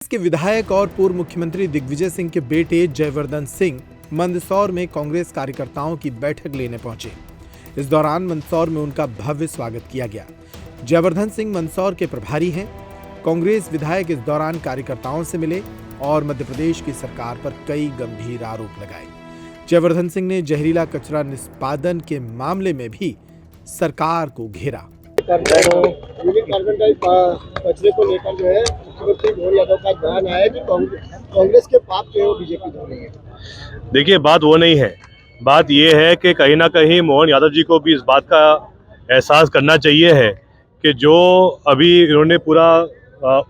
के विधायक और पूर्व मुख्यमंत्री दिग्विजय सिंह के बेटे जयवर्धन सिंह मंदसौर में कांग्रेस कार्यकर्ताओं की बैठक लेने पहुंचे। इस दौरान मंदसौर में उनका भव्य स्वागत किया गया। जयवर्धन सिंह मंदसौर के प्रभारी हैं। कांग्रेस विधायक इस दौरान कार्यकर्ताओं से मिले और मध्य प्रदेश की सरकार पर कई गंभीर आरोप लगाए। जयवर्धन सिंह ने जहरीला कचरा निष्पादन के मामले में भी सरकार को घेरा। कचरे को लेकर जो है मुख्यमंत्री मोहन यादव का बयान आया कि कांग्रेस के पाप जो है वो बीजेपी धो रही है। देखिए, बात वो नहीं है। बात ये है कि कहीं ना कहीं मोहन यादव जी को भी इस बात का एहसास करना चाहिए है कि जो अभी इन्होंने पूरा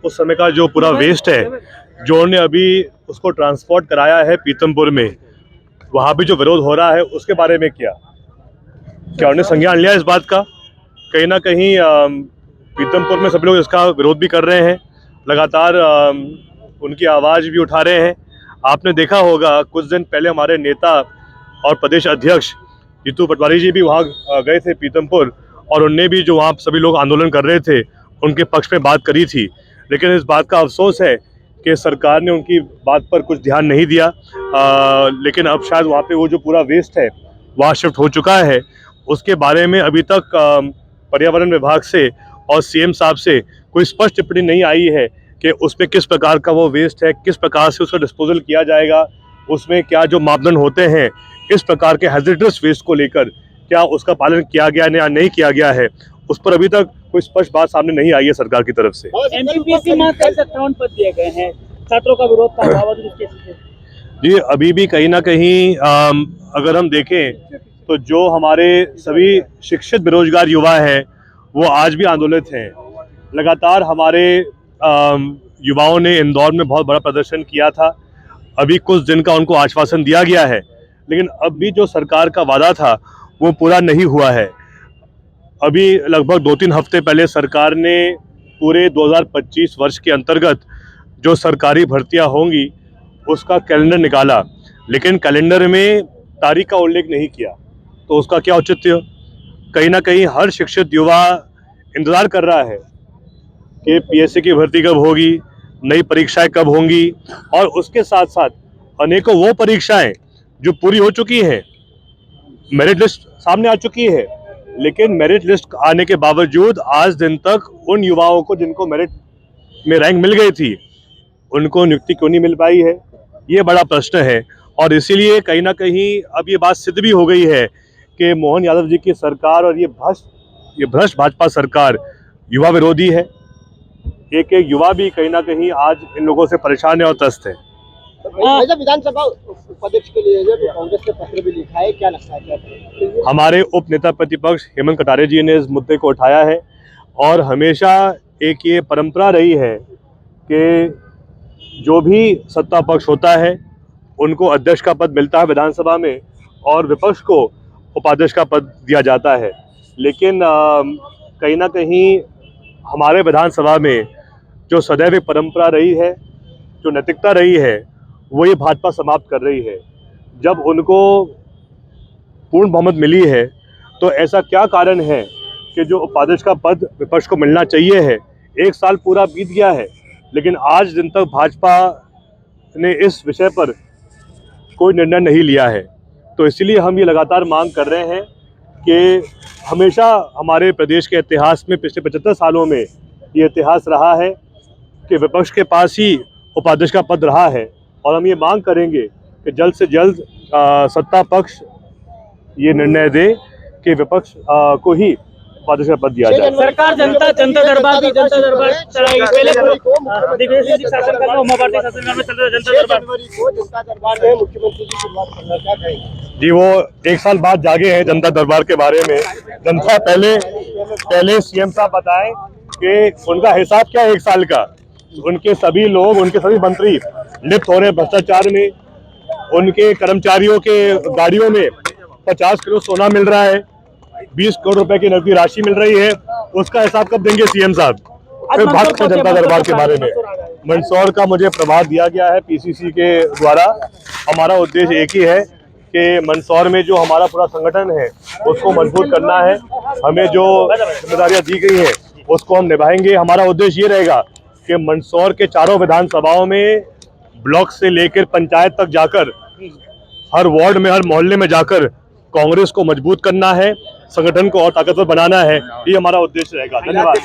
उस समय का जो पूरा वेस्ट है जो उन्होंने अभी उसको ट्रांसपोर्ट कराया है पीतमपुर में, वहाँ भी जो विरोध हो रहा है उसके बारे में क्या उन्होंने संज्ञान लिया इस बात का? कहीं ना कहीं पीतमपुर में सब लोग इसका विरोध भी कर रहे हैं, लगातार उनकी आवाज़ भी उठा रहे हैं। आपने देखा होगा कुछ दिन पहले हमारे नेता और प्रदेश अध्यक्ष जीतू पटवारी जी भी वहाँ गए थे पीतमपुर, और उनने भी जो वहाँ सभी लोग आंदोलन कर रहे थे उनके पक्ष में बात करी थी। लेकिन इस बात का अफसोस है कि सरकार ने उनकी बात पर कुछ ध्यान नहीं दिया। लेकिन अब शायद वहाँ पे वो जो पूरा वेस्ट है वहाँ शिफ्ट हो चुका है। उसके बारे में अभी तक पर्यावरण विभाग से और सीएम साहब से कोई स्पष्ट टिप्पणी नहीं आई है कि उसमें किस प्रकार का वो वेस्ट है, किस प्रकार से उसका डिस्पोजल किया जाएगा, उसमें क्या जो मापदंड होते हैं इस प्रकार के हैजर्डस वेस्ट को लेकर क्या उसका पालन किया गया या नहीं किया गया है, उस पर अभी तक कोई स्पष्ट बात सामने नहीं आई है सरकार की तरफ से। एमपीपीएससी में कैसे श्रवण पत्र दिए गए हैं, छात्रों का विरोध का बावजूद जी अभी भी कहीं ना कहीं अगर हम देखें तो जो हमारे सभी शिक्षित बेरोजगार युवा हैं वो आज भी आंदोलित हैं। लगातार हमारे युवाओं ने इंदौर में बहुत बड़ा प्रदर्शन किया था। अभी कुछ दिन का उनको आश्वासन दिया गया है, लेकिन अब भी जो सरकार का वादा था वो पूरा नहीं हुआ है। अभी लगभग 2-3 हफ्ते पहले सरकार ने पूरे 2025 वर्ष के अंतर्गत जो सरकारी भर्तियां होंगी उसका कैलेंडर निकाला, लेकिन कैलेंडर में तारीख का उल्लेख नहीं किया, तो उसका क्या औचित्य? कहीं ना कहीं हर शिक्षित युवा इंतज़ार कर रहा है कि पीएससी की भर्ती कब होगी, नई परीक्षाएं कब होंगी, और उसके साथ साथ अनेकों वो परीक्षाएं जो पूरी हो चुकी हैं, मेरिट लिस्ट सामने आ चुकी है, लेकिन मेरिट लिस्ट आने के बावजूद आज दिन तक उन युवाओं को जिनको मेरिट में रैंक मिल गई थी उनको नियुक्ति क्यों नहीं मिल पाई है, ये बड़ा प्रश्न है। और इसीलिए कहीं ना कहीं अब ये बात सिद्ध भी हो गई है कि मोहन यादव जी की सरकार और ये भ्रष्ट भाजपा सरकार युवा विरोधी है। एक युवा भी कहीं ना कहीं आज इन लोगों से परेशान है और त्रस्त है। विधानसभा उपाध्यक्ष के लिए जो कांग्रेस ने पत्र भी लिखा है, क्या लगता है क्या? हमारे उप नेता प्रतिपक्ष हेमंत कटारे जी ने इस मुद्दे को उठाया है, और हमेशा एक ये परंपरा रही है कि जो भी सत्ता पक्ष होता है उनको अध्यक्ष का पद मिलता है विधानसभा में और विपक्ष को उपाध्यक्ष का पद दिया जाता है। लेकिन कहीं ना कहीं हमारे विधानसभा में जो सदैव एक परंपरा रही है, जो नैतिकता रही है, वो ये भाजपा समाप्त कर रही है। जब उनको पूर्ण बहुमत मिली है तो ऐसा क्या कारण है कि जो उपाध्यक्ष का पद विपक्ष को मिलना चाहिए है, 1 साल पूरा बीत गया है लेकिन आज दिन तक भाजपा ने इस विषय पर कोई निर्णय नहीं लिया है। तो इसीलिए हम ये लगातार मांग कर रहे हैं कि हमेशा हमारे प्रदेश के इतिहास में पिछले 75 सालों में ये इतिहास रहा है कि विपक्ष के पास ही उपाध्यक्ष का पद रहा है, और हम ये मांग करेंगे कि जल्द से जल्द सत्ता पक्ष ये निर्णय दे कि विपक्ष को ही उपाध्यक्ष का पद दिया जाए। सरकार जनता दरबार चलाएगी। पहले दिग्विजय सिंह शासनकाल में उमाभारती शासनकाल में चलता जनता दरबार में मुख्यमंत्री की शुरुआत करना, क्या कहेंगे? जी वो 1 साल बाद जागे हैं जनता दरबार के बारे में। जनता पहले सीएम साहब बताएं कि उनका हिसाब क्या है 1 साल का। उनके सभी लोग, उनके सभी मंत्री लिप्त हो रहे हैं भ्रष्टाचार में। उनके कर्मचारियों के गाड़ियों में 50 किलो सोना मिल रहा है, 20 करोड़ रुपए की नकदी राशि मिल रही है। उसका हिसाब कब देंगे सीएम साहब? फिर बात करें जनता दरबार के बारे में। मंदसौर का मुझे प्रभार दिया गया है पीसीसी के द्वारा। हमारा उद्देश्य एक ही है कि मंदसौर में जो हमारा पूरा संगठन है उसको मजबूत करना है। हमें जो जिम्मेदारियां दी गई है उसको हम निभाएंगे। हमारा उद्देश्य ये रहेगा कि मंदसौर के चारों विधानसभाओं में ब्लॉक से लेकर पंचायत तक जाकर हर वार्ड में, हर मोहल्ले में जाकर कांग्रेस को मजबूत करना है, संगठन को और ताकतवर बनाना है। ये हमारा उद्देश्य रहेगा। धन्यवाद।